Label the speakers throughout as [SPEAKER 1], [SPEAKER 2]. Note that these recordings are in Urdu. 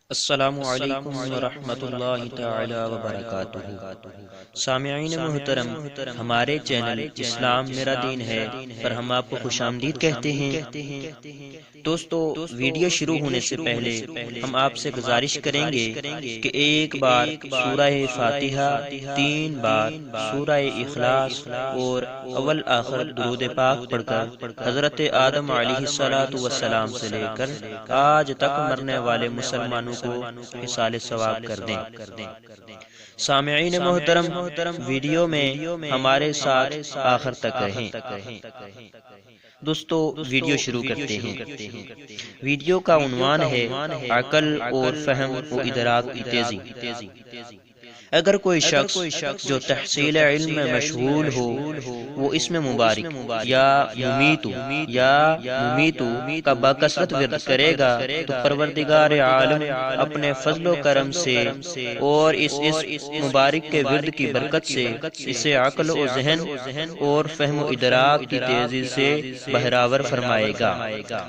[SPEAKER 1] السلام علیکم ورحمۃ اللہ تعالی وبرکاتہ۔ سامعین محترم، ہمارے چینل اسلام میرا دین ہے پر ہم آپ کو خوش آمدید کہتے ہیں۔ دوستو، ویڈیو شروع ہونے سے پہلے ہم آپ سے گزارش کریں گے کہ ایک بار سورہ فاتحہ، 3 بار سورہ اخلاص اور اول آخر درود پاک پڑھ کر حضرت آدم علیہ السلام سے لے کر آج تک مرنے والے مسلمانوں کو حصال ثواب کر دیں۔ سامعین محترم، ویڈیو میں ہمارے ساتھ آخر تک رہیں۔ دوستو، ویڈیو شروع کرتے ہیں۔ ویڈیو کا عنوان ہے عقل اور فہم و ادراک کی تیزی۔ اگر کوئی شخص جو تحصیل علم میں مشغول ہو وہ اس میں مبارک یا ممیتو کا بکثرت ورد کرے گا تو پروردگار عالم اپنے فضل و کرم سے اور اس مبارک کے ورد کی برکت سے اسے عقل و ذہن اور فہم و ادراک کی تیزی سے بہراور فرمائے گا،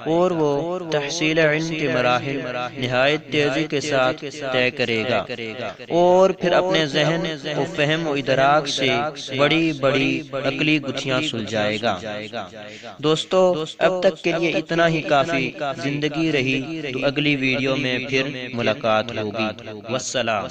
[SPEAKER 1] اور وہ تحصیل علم کے مراحل نہایت تیزی کے ساتھ طے کرے گا، اور پھر اپنے ذہن و فہم و ادراک سے بڑی بڑی عقلی گتھیاں سلجھائے گا۔ دوستو، اب تک کے لیے اتنا ہی کافی۔ زندگی رہی تو اگلی ویڈیو میں پھر ملاقات ہوگی۔ والسلام۔